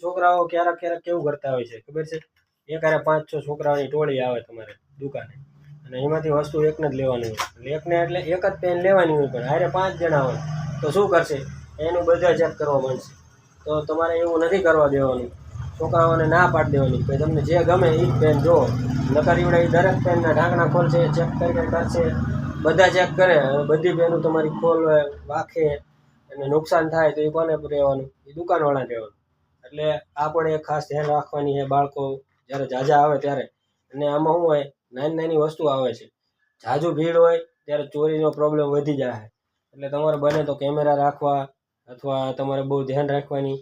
છોકરાઓ ક્યારેક ક્યારેક કેવું કરતા હોય છે ખબર છે, એક હારે 5-6 છોકરાઓની ટોળી આવે તમારે દુકાને, અને એમાંથી વસ્તુ એકને જ લેવાની હોય. એટલે એક જ પેન લેવાની હોય, પણ હારે 5 જણા હોય તો શું કરશે, એનું બધા ચેક કરવા માંડશે. તો તમારે એવું નથી કરવા દેવાનું. છોકરાઓને ના પાડી દેવાની કે તમને જે ગમે એ જ પેન જુઓ. નકર એવડે એ દરેક પેનના ઢાંકણા ખોલશે, ચેક કરીને કરશે, બધા ચેક કરે. બધી પેનું તમારી ખોલવે, વાંખે અને નુકસાન થાય તો એ કોને રહેવાનું? એ દુકાનવાળાને રહેવાનું. એટલે આ પણ એક ખાસ ધ્યાન રાખવાની છે બાળકો જ્યારે ઝાઝા આવે ત્યારે. અને આમાં શું હોય, નાની નાની વસ્તુ આવે છે, ઝાઝું ભીડ હોય ત્યારે ચોરીનો પ્રોબ્લેમ વધી જાય. એટલે તમારે બને તો કેમેરા રાખવા, અથવા તમારે બહુ ધ્યાન રાખવાની,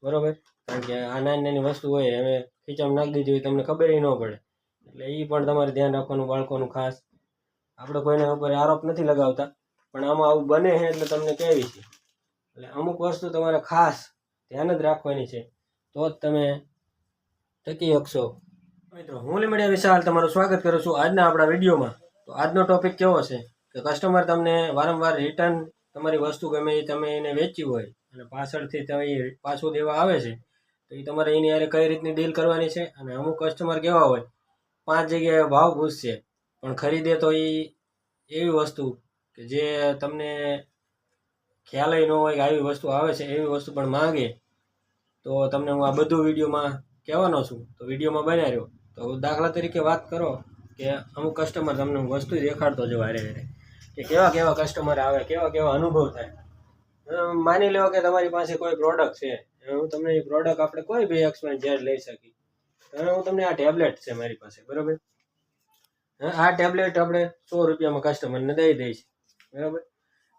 બરાબર? કારણ કે આ નાની નાની વસ્તુ હોય, હવે ખીચામાં નાખી દીધી હોય તમને ખબર ન પડે. એટલે એ પણ તમારે ધ્યાન રાખવાનું બાળકોનું ખાસ. આપણે કોઈને ઉપર આરોપ નથી લગાવતા, પણ આમાં આવું બને છે એટલે તમને કહેવી છે. એટલે અમુક વસ્તુ તમારે ખાસ ધ્યાન જ રાખવાની છે, તો જ તમે ટકી શકશો. મિત્રો, હું લીમડિયા વિશાલ તમારું સ્વાગત કરું છું આજના આપણા વિડીયોમાં. તો આજનો ટોપિક કેવો છે કે કસ્ટમર તમને વારંવાર રિટર્ન તમારી વસ્તુ ગમે એ તમે એને વેચી હોય અને પાછળથી તમે પાછું દેવા આવે છે, તો એ તમારે એની યારે કઈ રીતની ડીલ કરવાની છે. અને અમુક કસ્ટમર કેવા હોય, 5 જગ્યાએ ભાવ પૂછશે પણ ખરીદે તો એ એવી વસ્તુ કે જે તમને ખ્યાલ ન હોય કે આવી વસ્તુ આવે છે, એવી વસ્તુ પણ માંગે. તો તમને હું આ બધું વિડીયોમાં કહેવાનો છું, તો વિડીયોમાં બન્યા રહ્યો. તો દાખલા તરીકે વાત કરો કે અમુક કસ્ટમર તમને વસ્તુ દેખાડતો જો હારે હારે કે કેવા કેવા કસ્ટમર આવે, કેવા કેવા અનુભવ થાય. માની લો કે તમારી પાસે કોઈ પ્રોડક્ટ છે, હું તમને એ પ્રોડક્ટ આપણે કોઈ બી XYZ લઈ શકી. હવે હું તમને આ ટેબ્લેટ છે મારી પાસે, બરાબર? આ ટેબ્લેટ આપણે 100 રૂપિયામાં કસ્ટમરને દઈ દઈશ, બરાબર?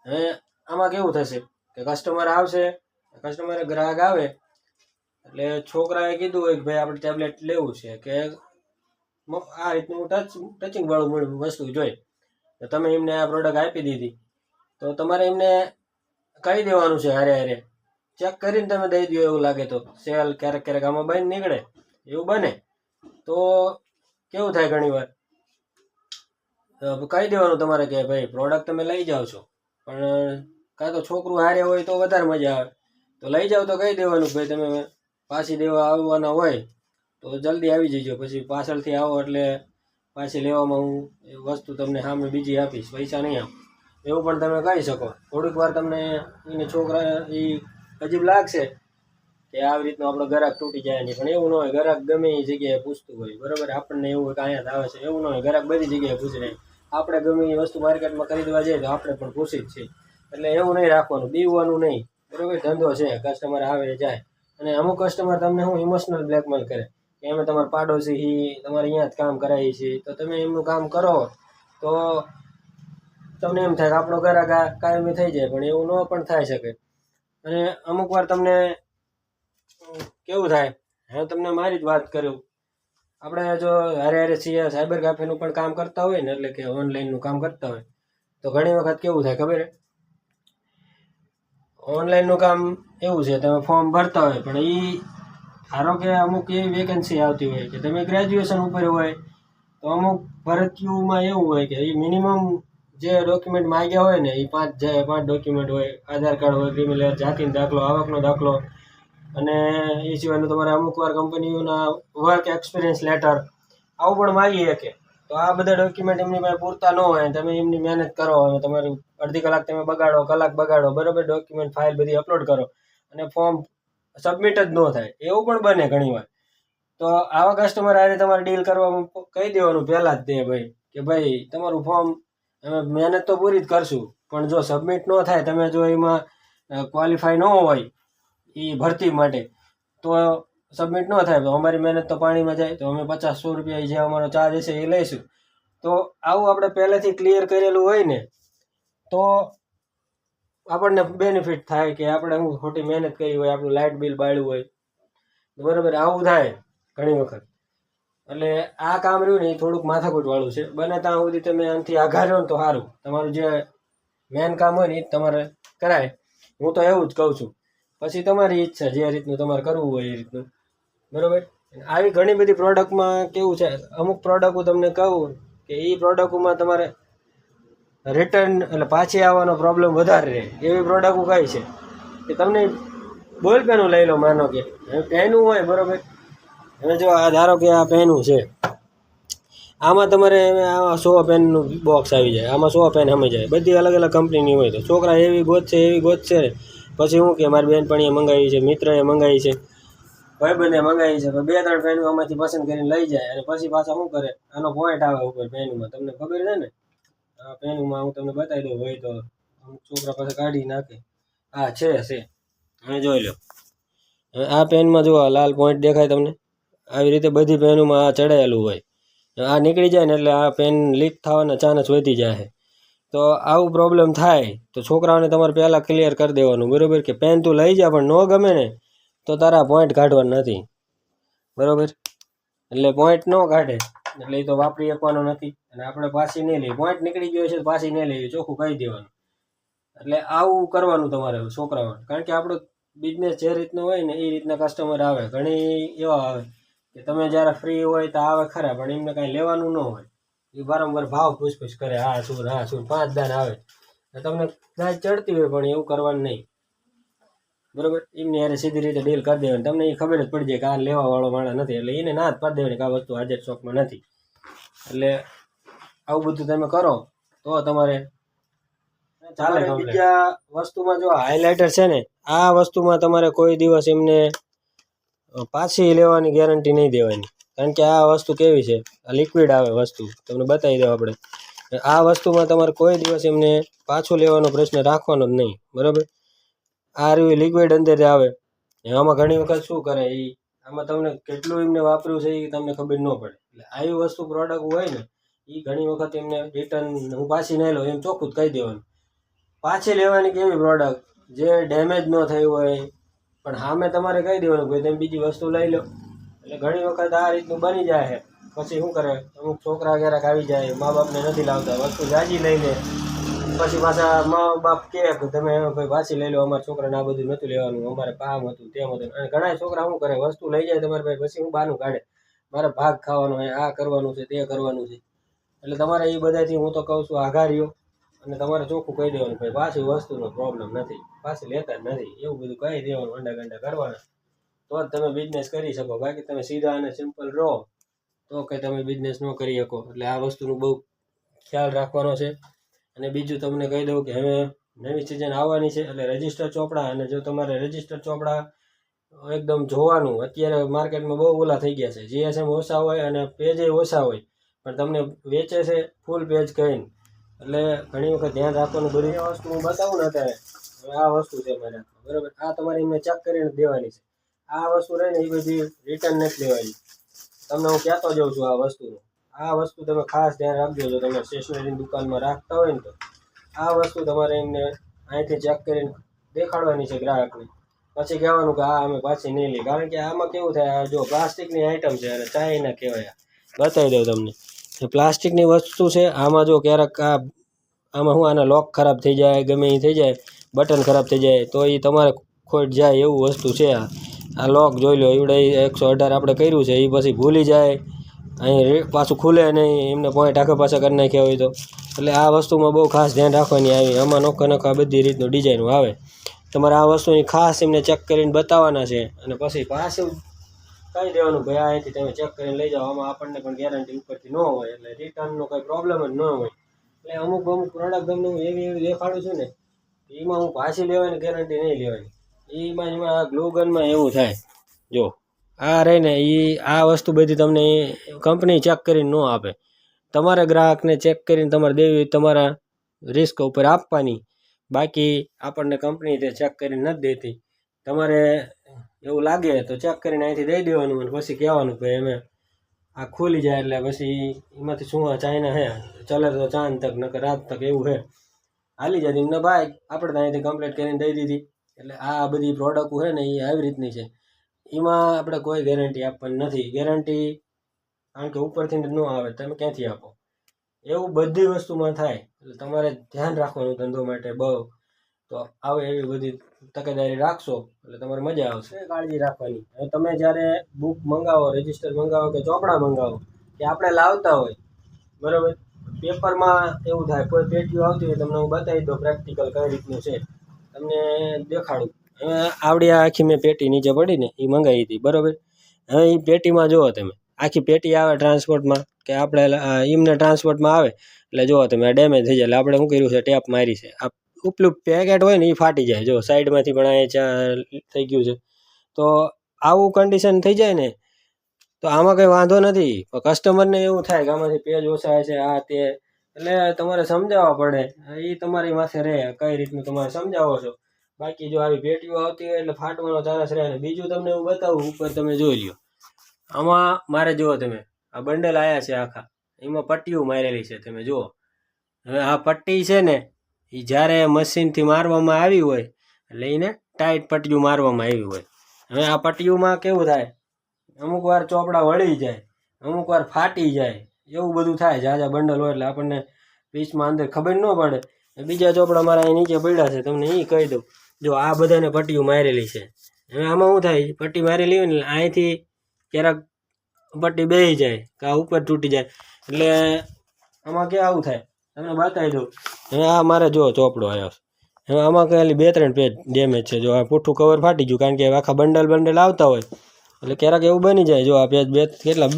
હવે આમાં કેવું થશે કે કસ્ટમર આવશે, કસ્ટમરે ગ્રાહક આવે એટલે છોકરાએ કીધું હોય કે ભાઈ આપણે ટેબ્લેટ લેવું છે, કે આ રીતનું ટચિંગ વાળું વસ્તુ જોઈ, તો તમે એમને આ પ્રોડક્ટ આપી દીધી. તો તમારે એમને કહી દેવાનું છે હારે હારે, ચેક કરીને તમે દઈ દો. એવું લાગે તો સેલ ક્યારેક ક્યારેક આમાં બંધ નીકળે, એવું બને તો કેવું થાય ઘણી વાર, કહી દેવાનું તમારે કે ભાઈ પ્રોડક્ટ તમે લઈ જાઓ છો, પણ કાં તો છોકરું હારે હોય તો વધારે મજા આવે. તો લઈ જાઓ તો કહી દેવાનું ભાઈ તમે પાછી દેવા આવવાના હોય તો જલ્દી આવી જજો, પછી પાછળથી આવો એટલે પાછી લેવામાં હું એ વસ્તુ તમને સામે બીજી આપીશ, પૈસા નહીં આપું, એવું પણ તમે કહી શકો. થોડીક વાર તમને એને છોકરા એ અજીબ લાગશે કે આવી રીતનું આપણો ગ્રાહક તૂટી જાય નહીં, પણ એવું ન હોય. ગ્રાહક ગમે એ જગ્યાએ પૂછતું હોય, બરાબર? આપણને એવું હોય કે અહીંયા આવે છે, એવું ન હોય. ગ્રાહક બધી જગ્યાએ પૂછી રહે. આપણે ગમે એ વસ્તુ માર્કેટમાં ખરીદવા જઈએ તો આપણે પણ પૂછી જ છીએ. એટલે એવું નહીં રાખવાનું, બીવવાનું નહીં, બરાબર? ધંધો છે, કસ્ટમર આવે જાય. અને અમુક કસ્ટમર તમને હું ઇમોશનલ બ્લેકમેલ કરે કે અમે તમારા પાડોશી, તમારે અહીંયા જ કામ કરાવીએ છીએ, તો તમે એમનું કામ કરો તો તમને એમ થાય કે આપણો ગ્રાહક કાયમી થઈ જાય, પણ એવું ન પણ થઈ શકે. અને અમુક વાર તમને કેવું થાય, હવે તમને મારી જ વાત કરું, આપણે જો હારે હારે છીએ સાયબર કાફેનું પણ કામ કરતા હોય ને, એટલે કે ઓનલાઈનનું કામ કરતા હોય, તો ઘણી વખત કેવું થાય ખબર? ઓનલાઈનનું કામ એવું છે, તમે ફોર્મ ભરતા હોય, પણ એ ધારો કે અમુક એવી વેકેન્સી આવતી હોય કે તમે ગ્રેજ્યુએશન ઉપર હોય, તો અમુક ભરતીઓમાં એવું હોય કે એ મિનિમમ જે ડોક્યુમેન્ટ માંગ્યા હોય ને, એ 5 ડોક્યુમેન્ટ હોય. આધાર કાર્ડ હોય, ક્રિમિનલ જાતિનો દાખલો, આવકનો દાખલો, અને એ સિવાયનું તમારે અમુક વાર કંપનીઓના વર્ક એક્સપિરિયન્સ લેટર આવું પણ માગી શકે. તો આ બધા ડોક્યુમેન્ટ એમની પાસે પૂરતા ન હોય, તમે એમની મહેનત કરો, અને તમારી અડધી કલાક તમે બગાડો, કલાક બગાડો, બરાબર? ડોક્યુમેન્ટ ફાઇલ બધી અપલોડ કરો અને ફોર્મ સબમિટ જ ન થાય, એવું પણ બને ઘણી વાર. તો આવા કસ્ટમર હારે તમારે ડીલ કરવામાં કહી દેવાનું પહેલાં જ દે ભાઈ કે ભાઈ તમારું ફોર્મ અમે મહેનત તો પૂરી જ કરશું, પણ જો સબમિટ ન થાય, તમે જો એમાં ક્વોલિફાય ન હોય એ ભરતી માટે, તો સબમિટ ન થાય તો અમારી મહેનત તો પાણીમાં જાય. તો અમે 50-100 રૂપિયા જે અમારો ચાર્જ હશે એ લઈશું. તો આવું આપણે પહેલેથી ક્લિયર કરેલું હોય ને, તો આપણને બેનિફિટ થાય કે આપણે હું ખોટી મહેનત કરી હોય, આપણું લાઇટ બિલ બાળ્યું હોય, બરાબર? આવું થાય ઘણી વખત. એટલે આ કામ રહ્યું ને એ થોડુંક માથાકૂટવાળું છે. બને ત્યાં સુધી તમે આનાથી આઘા રહ્યો ને તો સારું. તમારું જે મેન કામ હોય ને એ જ તમારે કરાય, હું તો એવું જ કહું છું. પછી તમારી ઈચ્છા, જે રીતનું તમારે કરવું હોય એ રીતનું, બરાબર? આવી ઘણી બધી પ્રોડક્ટમાં કેવું છે, અમુક પ્રોડક્ટ તમને કહું કે એ પ્રોડક્ટમાં તમારે રિટર્ન એટલે પાછી આવવાનો પ્રોબ્લેમ વધારે રહે. એવી પ્રોડક્ટ કઈ છે કે તમને બોલ પેનું લઈ લો, માનો કે હવે પેનું હોય બરોબર. હવે જો આ ધારો કે આ પેનું છે, આમાં તમારે આ 100 પેનનું બોક્સ આવી જાય, આમાં 100 પેન સમય જાય, બધી અલગ અલગ કંપનીની હોય. તો છોકરા એવી ગોતશે ને પછી હું કે મારી બેનપણીએ મંગાવી છે, મિત્રએ મંગાવી છે, ભાઈબંધે મંગાવી છે, 2-3 પેનું આમાંથી પસંદ કરીને લઈ જાય. અને પછી પાછા શું કરે, આનો પોઈન્ટ આવે ઉપર પેનમાં, તમને ખબર છે ને. આ પેનમાં હું તમને બતાવી દઉં હોય તો અમુક છોકરા પાસે કાઢી નાખે. હા છે. હવે જોઈ લો, હવે આ પેનમાં જો લાલ પોઈન્ટ દેખાય તમને, આવી રીતે બધી પેનોમાં આ ચડાયેલું હોય. આ નીકળી જાય ને એટલે આ પેન લીક થવાના ચાન્સ વધી જાય. તો આવું પ્રોબ્લેમ થાય તો છોકરાઓને તમારે પહેલાં ક્લિયર કરી દેવાનું, બરાબર. કે પેન તું લઈ જા, પણ ન ગમે ને તો તારા પોઈન્ટ કાઢવાના નથી, બરાબર. એટલે પોઈન્ટ ન કાઢે એટલે એ તો વાપરી શકવાનો નથી, અને આપણે પાછી નહીં લઈએ. પોઈન્ટ નીકળી ગયો છે તો પાછી નહીં લેવી, ચોખ્ખું કહી દેવાનું. એટલે આવું કરવાનું તમારે છોકરાઓને, કારણ કે આપણો બિઝનેસ જે રીતનો હોય ને એ રીતના કસ્ટમર આવે. ઘણી એવા આવે કે તમે જ્યારે ફ્રી હોય તો આવે ખરા, પણ એમને કાંઈ લેવાનું ન હોય. એ વારંવાર ભાવ પૂછપૂછ કરે, હા શું 5 દાન આવે. તમને દાજ ચડતી હોય પણ એવું કરવાનું નહીં, બરોબર. એમની યારે સીધી રીતે ડીલ કરી દેવાની, તમને એ ખબર જ પડી જાય કે આ લેવા વાળો માણસ નથી, એટલે એને ના જ પાડી દેવાની કે આ વસ્તુ હાજર સ્ટોકમાં નથી. એટલે આવું બધું તમે કરો તો તમારે ચાલે. બીજા વસ્તુમાં જો હાઇલાઇટર છે ને, આ વસ્તુમાં તમારે કોઈ દિવસ એમને પાછી લેવાની ગેરંટી નહીં દેવાની, કારણ કે આ વસ્તુ કેવી છે, આ લિક્વિડ આવે વસ્તુ, તમને બતાવી દો આપણે. આ વસ્તુમાં તમારે કોઈ દિવસ એમને પાછું લેવાનો પ્રશ્ન રાખવાનો જ નહીં, બરાબર. આ રહ્યું લિક્વિડ અંદર આવે. આમાં ઘણી વખત શું કરે, આમાં તમને કેટલું એમને વાપર્યું છે એ તમને ખબર ન પડે. એટલે આવી વસ્તુ પ્રોડક્ટ હોય ને એ ઘણી વખત એમને રિટર્ન હું પાછી નહીં લઉં એમ ચોખ્ખું જ કહી દેવાનું. પાછી લેવાની કેવી પ્રોડક્ટ જે ડેમેજ ન થઈ હોય, પણ સામે તમારે કહી દેવાનું ભાઈ તમે બીજી વસ્તુ લઈ લો. એટલે ઘણી વખત આ રીતનું બની જાય છે. પછી શું કરે, અમુક છોકરા ક્યારેક આવી જાય, મા બાપને નથી લાવતા, વસ્તુ જાજી લઈ લે, પછી પાછા મા બાપ કહે કે તમે ભાઈ પાછી લઈ લો, અમારા છોકરાને આ બધું નહોતું લેવાનું, અમારે કામ હતું તેમ હતું. અને ઘણા છોકરા શું કરે, વસ્તુ લઈ જાય તમારે ભાઈ, પછી હું બહાનું કાઢે, મારે ભાગ ખાવાનો હોય, આ કરવાનું છે તે કરવાનું છે. એટલે તમારે એ બધાથી હું તો કહું છું આઘા રહ્યો, અને તમારે ચોખ્ખું કહી દેવાનું ભાઈ પાછી વસ્તુનો પ્રોબ્લેમ નથી, પાછી લેતા જ નથી, એવું બધું કહી દેવાનું. અંડા કરવાના તો જ તમે બિઝનેસ કરી શકો. બાકી તમે સીધા અને સિમ્પલ રહો તો કંઈ તમે બિઝનેસ ન કરી શકો. એટલે આ વસ્તુનું બહુ ખ્યાલ રાખવાનો છે. અને બીજું તમને કહી દઉં કે હવે નવી સિઝન આવવાની છે, એટલે રજિસ્ટર ચોપડા, અને જો તમારે રજિસ્ટર ચોપડા એકદમ જોવાનું, અત્યારે માર્કેટમાં બહુ ઓલા થઈ ગયા છે, જીએસએમ ઓછા હોય અને પેજ ઓછા હોય, પણ તમને વેચે છે ફૂલ પેજ કહીને. એટલે ઘણી વખત ધ્યાન રાખવાનું. બધી વસ્તુ હું બતાવું ને અત્યારે, હવે આ વસ્તુ છે મારે, બરાબર. આ તમારે એમને ચેક કરીને દેવાની છે. આ વસ્તુ રહે ને એ બધી રિટર્ન નથી લેવાની, તમને હું કહેતો જાઉં છું આ વસ્તુનું. આ વસ્તુ તમે ખાસ ધ્યાન રાખજો. જો તમે સ્ટેશનરીની દુકાનમાં રાખતા હોય ને તો આ વસ્તુ તમારે એમને અહીંથી ચેક કરીને દેખાડવાની છે ગ્રાહકને, પછી કહેવાનું કે આ અમે પાછી નહીં લઈએ. કારણ કે આમાં કેવું થાય, જો પ્લાસ્ટિકની આઈટમ છે અને ચાઇના કહેવાય, બતાવી દઉં તમને. પ્લાસ્ટિકની વસ્તુ છે, આમાં જો ક્યારેક આમાં શું આના લોક ખરાબ થઈ જાય, ગમે એ થઈ જાય, બટન ખરાબ થઈ જાય તો એ તમારે ખોટ જાય એવું વસ્તુ છે. આ લોક જોઈ લો, એવડે 118 આપણે કર્યું છે, એ પછી ભૂલી જાય, અહીં પાછું ખુલે નહીં, એમને પોઈન્ટ આખા પાછા કરી નાખ્યા હોય તો. એટલે આ વસ્તુમાં બહુ ખાસ ધ્યાન રાખવાની આવી. આમાં નોખા બધી રીતનું ડિઝાઇનો આવે. તમારે આ વસ્તુની ખાસ એમને ચેક કરીને બતાવવાના છે, અને પછી પાછું કહી દેવાનું ભાઈ અહીંથી તમે ચેક કરીને લઈ જાઓ. આમાં આપણને પણ ગેરંટી ઉપરથી ન હોય, એટલે રિટર્નનો કંઈ પ્રોબ્લેમ જ ન હોય. એટલે અમુક પ્રોડક્ટ તમને હું એવી દેખાડું છું ને, એમાં હું પાછી લેવાની ગેરંટી નહીં લેવાની. એમાં આ ગ્લુગનમાં એવું થાય, જો આ રહે ને આ વસ્તુ બધી તમને કંપની ચેક કરીને ન આપે. તમારે ગ્રાહકને ચેક કરીને તમારે દેવી, તમારા રિસ્ક ઉપર આપવાની. બાકી આપણને કંપની તે ચેક કરીને નથી દેતી. તમારે એવું લાગે તો ચેક કરીને અહીંથી દઈ દેવાનું, અને પછી કહેવાનું કે અમે આ ખુલી જાય એટલે પછી એમાંથી શું ચાઇના હે ચાલે તો ચાંદ તક નકર રાત તક એવું હે હાલી જાય એમને ભાઈ, આપણે તો અહીંથી કમ્પ્લીટ કરીને દઈ દીધી. એટલે આ બધી પ્રોડક્ટ છે ને એ આવી રીતની છે, એમાં આપણે કોઈ ગેરંટી આપવાની નથી. ગેરંટી કારણ કે ઉપરથી ન આવે, તમે ક્યાંથી આપો, એવું બધી વસ્તુમાં થાય. એટલે તમારે ધ્યાન રાખવાનું ધંધો માટે બહુ. તો આવે એવી બધી તકેદારી રાખશો એટલે તમારે મજા આવશે. કાળજી રાખવાની. હવે તમે જ્યારે બુક મંગાવો, રજિસ્ટર મંગાવો કે ચોપડા મંગાવો, કે આપણે લાવતા હોય બરાબર, પેપરમાં એવું થાય કોઈ પેટીઓ આવતી હોય, તમને હું બતાવી દઉં પ્રેક્ટિકલ કઈ રીતનું છે, તમને દેખાડું. આવડી આ આખી મેં પેટી નીચે પડી ને એ મંગાવી હતી બરાબર. હવે એ પેટીમાં જુઓ તમે આખી પેટી આવે ટ્રાન્સપોર્ટમાં કે આપણે એમને ટ્રાન્સપોર્ટમાં આવે એટલે જુઓ તમે આ ડેમેજ થઈ જાય. એટલે આપણે શું કર્યું છે ટેપ મારી છે. આ ઉપલું પેકેટ હોય ને એ ફાટી જાય. જો સાઈડમાંથી પણ આ થઈ ગયું છે. તો આવું કન્ડિશન થઈ જાય ને તો આમાં કંઈ વાંધો નથી. કસ્ટમરને એવું થાય કે આમાંથી પેજ ઓછા છે આ તે, એટલે તમારે સમજાવવા પડે. એ તમારી માથે રહે કઈ રીતનું તમારે સમજાવો છો. બાકી જો આવી પેટીઓ આવતી હોય એટલે ફાટવાનો ચાન્સ રહે. ને બીજું તમને એવું બતાવું, ઉપર તમે જોઈ લ્યો. આમાં મારે જુઓ તમે આ બંડલ આવ્યા છે આખા, એમાં પટ્ટીઓ મારેલી છે તમે જુઓ. હવે આ પટ્ટી છે ને એ જ્યારે મશીનથી મારવામાં આવી હોય એટલે એને ટાઈટ પટ્ટીઓ મારવામાં આવી હોય. હવે આ પટ્ટીઓમાં કેવું થાય, અમુક વાર ચોપડા વળી જાય, અમુક વાર ફાટી જાય, એવું બધું થાય. જાજા બંડલ હોય એટલે આપણને પીસમાં અંદર ખબર ન પડે. બીજા ચોપડા મારા અહીં નીચે પડ્યા છે, તમને એ કહી દઉં. જો આ બધાને પટ્ટીઓ મારેલી છે. હવે આમાં શું થાય, પટ્ટી મારેલી હોય ને અહીંથી ક્યારેક પટ્ટી બેસી જાય કે આ ઉપર તૂટી જાય. એટલે આમાં ક્યાં આવું થાય તમને બતાવી દઉં. હવે આ મારે જો ચોપડો આવ્યો છે. હવે આમાં ખાલી 2-3 પેજ ડેમેજ છે. જો આ પુઠ્ઠું કવર ફાટી ગયું, કારણ કે આખા બંડલ આવતા હોય એટલે ક્યારેક એવું બની જાય. જો આ પેજ કેટલા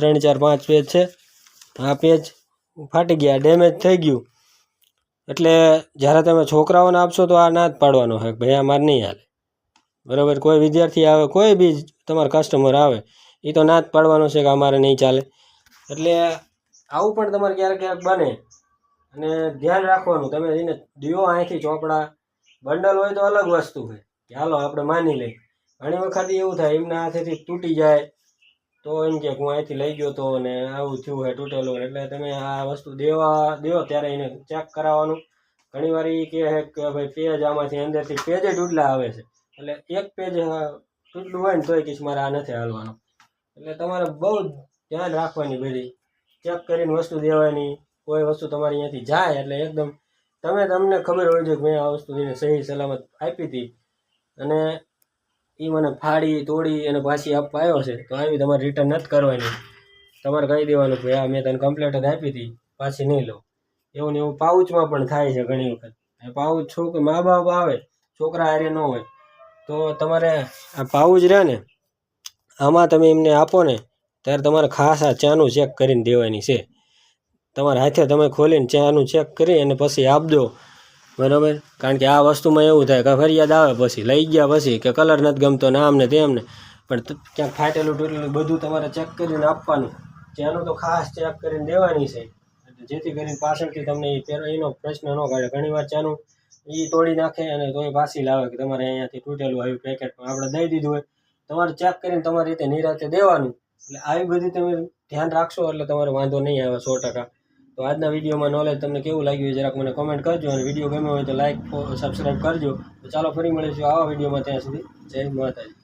3, 4, 5 પેજ છે. આ પેજ ફાટી ગયા, ડેમેજ થઈ ગયું. એટલે જ્યારે તમે છોકરાઓને આપશો તો આ ના જ પાડવાનો હોય ભાઈ આ મારે નહીં હાલે બરાબર. કોઈ વિદ્યાર્થી આવે, કોઈ બી તમારા કસ્ટમર આવે, એ તો ના જ પાડવાનો છે કે અમારે નહીં ચાલે. એટલે આવું પણ તમારે ક્યારેક બને. અને ધ્યાન રાખવાનું, તમે એને દિયો અહીંથી ચોપડા. બંડલ હોય તો અલગ વસ્તુ હોય કે હાલો આપણે માની લઈએ. ઘણી વખત એવું થાય એમના હાથેથી તૂટી જાય તો એમ કે હું અહીંથી લઈ ગયો તો અને આવું થયું હોય તૂટેલું. એટલે તમે આ વસ્તુ દો ત્યારે એને ચેક કરાવવાનું. ઘણી વાર એ કહે કે ભાઈ પેજ આમાંથી અંદરથી પેજ જ તૂટલા આવે છે. એટલે એક પેજ તૂટલું હોય ને તોય કહીશ મારે આ નથી હાલવાનું. એટલે તમારે બહુ ધ્યાન રાખવાની, બધી ચેક કરીને વસ્તુ દેવાની. કોઈ વસ્તુ તમારી અહીંયાથી જાય એટલે એકદમ તમને ખબર હોય છે કે મેં આ વસ્તુ એને સહી સલામત આપી હતી અને એ મને ફાડી તોડી અને પાછી આપવા આવ્યો છે, તો આવી તમારે રિટર્ન નથી કરવાની. તમારે કહી દેવાનું કે આ મેં તને કમ્પ્લેટ જ આપી હતી, પાછી નહીં લો. એવું ને એવું પાઉચમાં પણ થાય છે ઘણી વખત. પાઉચ છોકરા મા બાપ આવે, છોકરા હારે ન હોય તો તમારે આ પાઉચ રહે ને આમાં તમે એમને આપો ને ત્યારે તમારે ખાસ આ ચાનું ચેક કરીને દેવાની છે. તમારા હાથે તમે ખોલીને ચાનું ચેક કરી અને પછી આપજો બરાબર. કારણ કે આ વસ્તુમાં એવું થાય કે ફરિયાદ આવે પછી લઈ ગયા પછી કે કલર નથી ગમતો ને આમને તેમને, પણ ક્યાંક ફાટેલું તૂટેલું બધું તમારે ચેક કરીને આપવાનું. ચાનું તો ખાસ ચેક કરીને દેવાની છે, જેથી કરીને પાછળથી તમને એનો પ્રશ્ન ન કાઢે. ઘણી વાર ચાનું એ તોડી નાખે અને તોય પાછી લાવે કે તમારે અહીંયાથી તૂટેલું આવ્યું પેકેટમાં આપણે દઈ દીધું હોય. તમારે ચેક કરીને તમારી રીતે નિરાતે દેવાનું. એટલે આવી બધી તમે ધ્યાન રાખશો એટલે તમારે વાંધો નહીં આવે 100%. તો આજના વિડીયોમાં નોલેજ તમને કેવું લાગ્યું જરાક મને કોમેન્ટ કરજો. અને વિડીયો ગમ્યો હોય તો લાઈક સબસ્ક્રાઈબ કરજો. તો ચાલો ફરી મળીશું આવા વિડીયોમાં. ત્યાં સુધી જય માતાજી.